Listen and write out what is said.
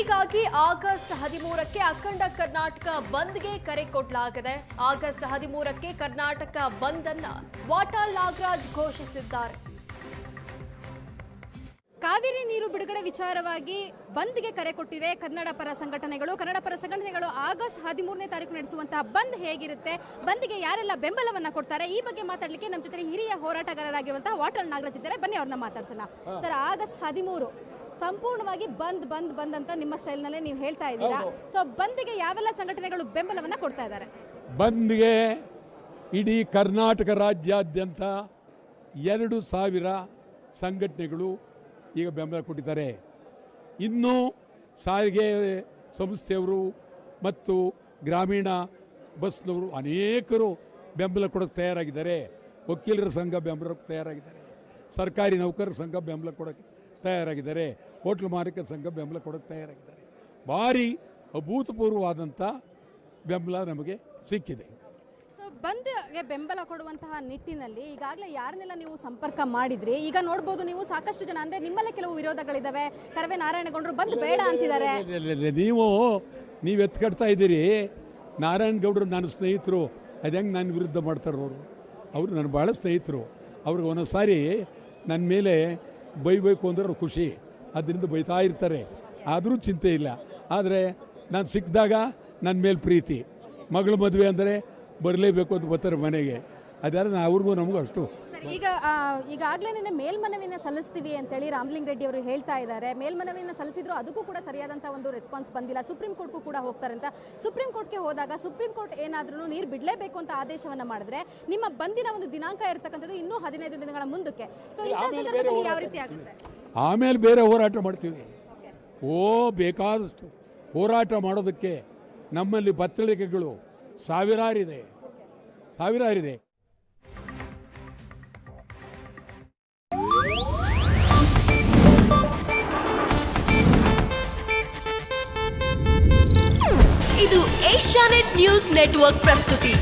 ಹೀಗಾಗಿ ಆಗಸ್ಟ್ 13ಕ್ಕೆ ಅಖಂಡ ಕರ್ನಾಟಕ ಬಂದ್ಗೆ ಕರೆ ಕೊಡಲಾಗಿದೆ. ಆಗಸ್ಟ್ 13ಕ್ಕೆ ಕರ್ನಾಟಕ ಬಂದ್ ಅನ್ನ ವಾಟಾಳ್ ನಾಗರಾಜ್ ಘೋಷಿಸಿದ್ದಾರೆ. ಕಾವೇರಿ ನೀರು ಬಿಡುಗಡೆ ವಿಚಾರವಾಗಿ ಬಂದ್ಗೆ ಕರೆ ಕೊಟ್ಟಿವೆ ಕನ್ನಡ ಪರ ಸಂಘಟನೆಗಳು. ಆಗಸ್ಟ್ 13ನೇ ತಾರೀಕು ನಡೆಸುವಂತಹ ಬಂದ್ ಹೇಗಿರುತ್ತೆ, ಬಂದ್ಗೆ ಯಾರೆಲ್ಲ ಬೆಂಬಲವನ್ನ ಕೊಡ್ತಾರೆ, ಈ ಬಗ್ಗೆ ಮಾತಾಡಲಿಕ್ಕೆ ನಮ್ಮ ಜೊತೆ ಹಿರಿಯ ಹೋರಾಟಗಾರರಾಗಿರುವಂತಹ ವಾಟಾಳ್ ನಾಗರಾಜ್ ಇದ್ದಾರೆ. ಬನ್ನಿ ಅವ್ರನ್ನ ಮಾತಾಡ್ಸೋಣ. ಸರ್, ಆಗಸ್ಟ್ 13 ಸಂಪೂರ್ಣವಾಗಿ ಬಂದ್ ಅಂತ ನಿಮ್ಮ ಸ್ಟೈಲ್ ನಲ್ಲೇ ನೀವು ಹೇಳ್ತಾ ಇದ್ದೀರಾ. ಸೊ ಬಂದ್ಗೆ ಯಾವೆಲ್ಲ ಸಂಘಟನೆಗಳು ಬೆಂಬಲವನ್ನ ಕೊಡ್ತಾ ಇದ್ದಾರೆ? ಬಂದ್ಗೆ ಇಡೀ ಕರ್ನಾಟಕ ರಾಜ್ಯಾದ್ಯಂತ 2,000 ಸಂಘಟನೆಗಳು ಈಗ ಬೆಂಬಲ ಕೊಟ್ಟಿದ್ದಾರೆ. ಇನ್ನೂ ಸಾರಿಗೆ ಸಂಸ್ಥೆಯವರು ಮತ್ತು ಗ್ರಾಮೀಣ ಬಸ್ನವರು ಅನೇಕರು ಬೆಂಬಲ ಕೊಡೋಕ್ಕೆ ತಯಾರಾಗಿದ್ದಾರೆ. ವಕೀಲರ ಸಂಘ ಬೆಂಬಲ ಕೊಡೋಕ್ಕೆ ತಯಾರಾಗಿದ್ದಾರೆ. ಸರ್ಕಾರಿ ನೌಕರರ ಸಂಘ ಬೆಂಬಲ ಕೊಡೋಕ್ಕೆ ತಯಾರಾಗಿದ್ದಾರೆ. ಹೋಟ್ಲ್ ಮಾಲೀಕರ ಸಂಘ ಬೆಂಬಲ ಕೊಡೋಕ್ಕೆ ತಯಾರಾಗಿದ್ದಾರೆ. ಭಾರಿ ಅಭೂತಪೂರ್ವವಾದಂಥ ಬೆಂಬಲ ನಮಗೆ ಸಿಕ್ಕಿದೆ. ಸೊ ಬಂದ್ಗೆ ಬೆಂಬಲ ಕೊಡುವಂತಹ ನಿಟ್ಟಿನಲ್ಲಿ ಈಗಾಗಲೇ ಯಾರನ್ನೆಲ್ಲ ನೀವು ಸಂಪರ್ಕ ಮಾಡಿದ್ರಿ? ಈಗ ನೋಡ್ಬೋದು, ನೀವು ಸಾಕಷ್ಟು ಜನ, ಅಂದರೆ ನಿಮ್ಮಲ್ಲೇ ಕೆಲವು ವಿರೋಧಗಳಿದ್ದಾವೆ. ಕರವೇ ನಾರಾಯಣಗೌಡರು ಬಂದ್ ಬೇಡ ಅಂತಿದ್ದಾರೆ. ನೀವು ಎತ್ಕಡ್ತಾ ಇದ್ದೀರಿ. ನಾರಾಯಣಗೌಡರು ನನ್ನ ಸ್ನೇಹಿತರು, ಅದು ಹೆಂಗೆ ನನ್ನ ವಿರುದ್ಧ ಮಾಡ್ತಾರೆ ಅವರು ನನ್ನ ಭಾಳ ಸ್ನೇಹಿತರು. ಅವ್ರಿಗೆ ಒಂದೊಂದು ಸಾರಿ ನನ್ನ ಮೇಲೆ ಬೈಬೇಕು ಅಂದ್ರೆ ಅವ್ರು ಖುಷಿ, ಅದರಿಂದ ಬೈತಾ ಇರ್ತಾರೆ. ಆದರೂ ಚಿಂತೆ ಇಲ್ಲ. ಆದರೆ ನಾನು ಸಿಕ್ಕಿದಾಗ ನನ್ನ ಮೇಲೆ ಪ್ರೀತಿ. ಮಗಳ ಮದುವೆ ಅಂದರೆ ಬರಲೇಬೇಕು ಅಂತ ಬರ್ತಾರೆ ಮನೆಗೆ. ಅದಾದ್ರೆ ಅವ್ರಿಗೂ ನಮಗೂ ಅಷ್ಟು. ಈಗಾಗಲೇ ಮೇಲ್ಮನವಿನ ಸಲ್ಲಿಸ್ತೀವಿ ಅಂತೇಳಿ ರಾಮಲಿಂಗ ರೆಡ್ಡಿ ಅವರು ಹೇಳ್ತಾ ಇದ್ದಾರೆ. ಮೇಲ್ಮನವಿನ ಸಲ್ಲಿಸಿದ್ರು, ಅದಕ್ಕೂ ಕೂಡ ಸರಿಯಾದಂಥ ಒಂದು ರೆಸ್ಪಾನ್ಸ್ ಬಂದಿಲ್ಲ. ಸುಪ್ರೀಂ ಕೋರ್ಟ್ಗೂ ಕೂಡ ಹೋಗ್ತಾರೆ ಅಂತ. ಸುಪ್ರೀಂ ಕೋರ್ಟ್ಗೆ ಹೋದಾಗ ಸುಪ್ರೀಂ ಕೋರ್ಟ್ ಏನಾದ್ರೂ ನೀರು ಬಿಡಲೇಬೇಕು ಅಂತ ಆದೇಶವನ್ನು ಮಾಡಿದ್ರೆ ನಿಮ್ಮ ಬಂದಿನ ಒಂದು ದಿನಾಂಕ ಇರತಕ್ಕಂಥದ್ದು ಇನ್ನೂ 15 ದಿನಗಳ ಮುಂದಕ್ಕೆ. ಸೊ ಇಂಥ ಸಂದರ್ಭದಲ್ಲಿ ಯಾವ ರೀತಿ ಆಗುತ್ತೆ? ಆಮೇಲೆ ಬೇರೆ ಹೋರಾಟ ಮಾಡ್ತೀವಿ. ಬೇಕಾದಷ್ಟು ಹೋರಾಟ ಮಾಡೋದಕ್ಕೆ ನಮ್ಮಲ್ಲಿ ಬತ್ತಳಿಕೆಗಳು ಸಾವಿರಾರಿದೆ. ಇದು ಏಷ್ಯಾನೆಟ್ ನ್ಯೂಸ್ ನೆಟ್ವರ್ಕ್ ಪ್ರಸ್ತುತಿ.